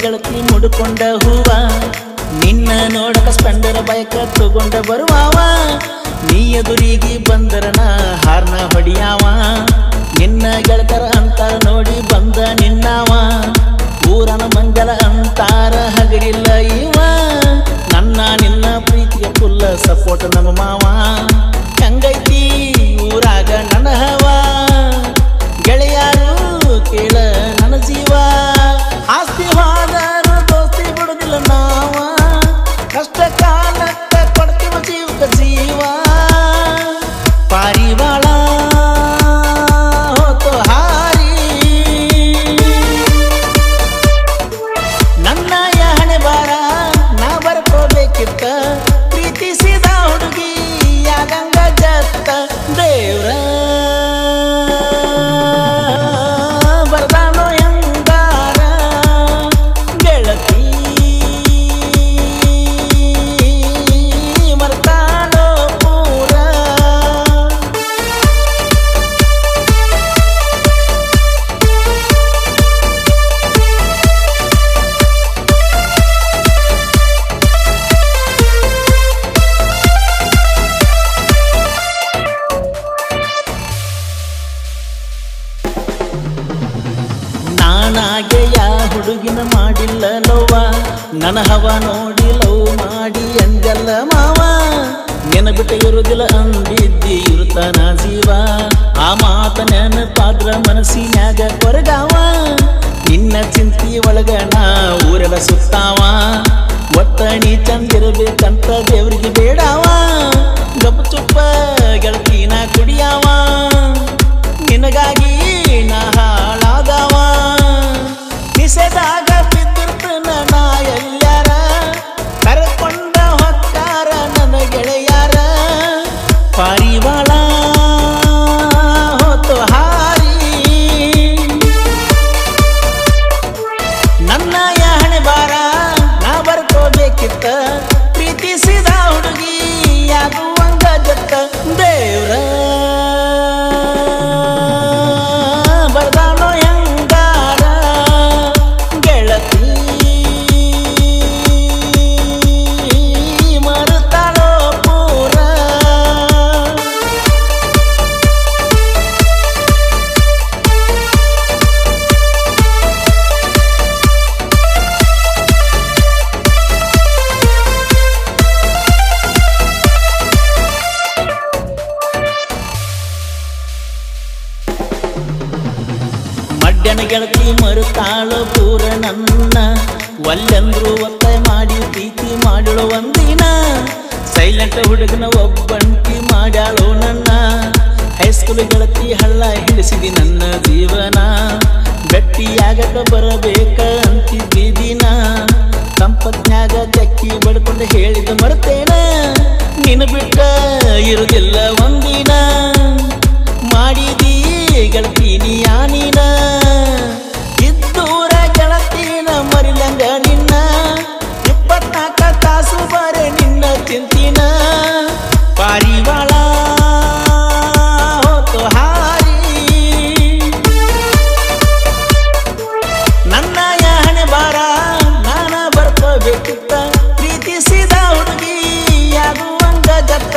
ಗೆಳತಿ ಮುಡ್ಕೊಂಡ ಹೂವ ನಿನ್ನ ನೋಡಕ ಸ್ಪೆಂಡರ್ ಬೈಕ ತಗೊಂಡ ಬರುವವ ನೀ ಎದುರಿಗೆ ಬಂದರನ ಹಾರ್ನ ಹೊಡಿಯಾವ ನಿನ್ನ ಗೆಳತರ ಅಂತಾರ ನೋಡಿ ಬಂದ ನಿನ್ನವ ಊರನ ಮಂಗಲ ಅಂತಾರ ಹಗರಿಲ್ಲ ಇವ ನನ್ನ ನಿನ್ನ ಪ್ರೀತಿಗೆ ಫುಲ್ಲ ಸಪೋರ್ಟ್ ನಮ್ಮ ಮಾವ ಹೆಂಗೈತಿ ಊರಾಗ ನನ್ನ ಹವ ಗೆಳೆಯಾರು ಕೇಳ ನನ್ನ ಜೀವ ಆಸ್ತಿ ಹೋದರು ದೋಸ್ತಿ ಬಿಡುದಿಲ್ಲ ನಾವ ಕಷ್ಟ ಕಾಲಕ್ಕ ಕೊಡ್ತೀವ ಜೀವಕ ಜೀವ ಪಾರಿವಾಳ ಹೋತು ಹಾರಿ ನನ್ನ ಹಣೆ ಬಾರ ನಾ ಬರ್ಕೋಬೇಕಿತ್ತ ಪ್ರೀತಿಸಿದ ಹುಡುಗಿ ಯಾಗಂಗ ಜತ್ತ ದೇವ್ರ ಬರ್ದಾನೋ ಹೆಂಗಾರ ಗೆಳತಿ ಮರ್ತಾನೋ ಪೂರ ನಾನಾಗೆ ಯಾ ಹುಡುಗಿನ ಮಾಡಿಲ್ಲ ಲವ್ವ ನನ್ನ ಹವ ನೋಡಿ ಲವ್ ಮಾಡಿ ಅಂದಲ್ಲ ಮಾವ ನೆನಬಿಟ್ಟ ಇರುದಿಲ್ಲ ಅಂದಿದ್ದಿ ಇರುತ್ತಾನ ಜೀವ ಆ ಮಾತ ನೆನಪಾದ್ರ ಮನಸ್ಸಿನ್ಯಾಗ ಕೊರಗಾವ ನಿನ್ನ ಚಿಂತಿ ಒಳಗ ನಾ ಊರೆಲ್ಲ ಸುತ್ತಾವ ಒತ್ತಣಿ ಚಂದಿರಬೇಕಂತ ದೇವ್ರಿಗೆ ಬೇಡಾವ ಗಪ್ಪ ಚುಪ್ಪ ಗೆಳತಿನ ಕುಡಿಯಾವ ನಿನಗಾಗಿ ನಾ ಹಾಳಾದವ ನಿಸೆದಾಗ ಬಿದ್ದಿರ್ತನ ನಾ ಎಲ್ಲಾರ ಕರ್ಕೊಂಡ ಹೊಕ್ಕಾರ ನನ್ನ ಗೆಳೆಯಾರ ಪಾರಿವಾಳ ಹೋತು ಹಾರಿ ನನ್ನ ಹಣೆ ಬಾರ ನಾ ಬರ್ಕೋಬೇಕಿತ್ತ ಪ್ರೀತಿಸಿದ ಹುಡುಗಿ ಯಾಗುವಂಗ ಜತ್ತ ದೇವ್ರ ಬರ್ದಾನೋ ಹೆಂಗಾರ ಗೆಳತಿ ಮರುತಾಳೋ ಪೂರ ಮಡ್ಯನ ಗೆಳತಿ ಮರುತಾಳು ಪೂರ ನನ್ನ ಒಲ್ಲೆಂದ್ರು ಒತ್ತಾಯ ಮಾಡಿ ಪ್ರೀತಿ ಮಾಡಳು ಒಂದಿನ ಸೈಲೆಂಟ್ ಹುಡುಗನ ಒಬ್ಬಂಟಿ ಮಾಡ್ಯಾಳು ನನ್ನ ಹೈಸ್ಕೂಲ್ ಗೆಳತಿ ಹಳ್ಳ ಹಿಡಿಸಿದಿ ನನ್ನ ಜೀವನ ಗಟ್ಟಿಯಾಗಕ ಬರಬೇಕ ಅಂತಿದ್ದಿ ದಿನ ಸಂಪತ್ನ್ಯಾಗ ಚಕ್ಕಿ ಬಡ್ಕೊಂಡು ಹೇಳಿದ ಮರ್ತೇನ ನಿನ್ನ ಬಿಟ್ಟ ಇರುದಿಲ್ಲ ಒಂದಿನ ಮಾಡಿದಿ ಗೆಳತಿ ನೀನ ಇದ್ದೂರ ಗೆಳತಿನ ಮರಿಲಂಗ ನಿನ್ನ 24 ತಾಸು ಬರೆ ನಿನ್ನ ಚಿಂತಿನ ಪಾರಿವಾಳ ಹೋತು ಹಾರಿ ನನ್ನ ಹಣೆ ಬಾರ ನಾನ ಬರ್ಕೋಬೇಕಿತ್ತ ಪ್ರೀತಿಸಿದ ಹುಡುಗಿ ಯಾಗುವಂಗ ಜತ್ತ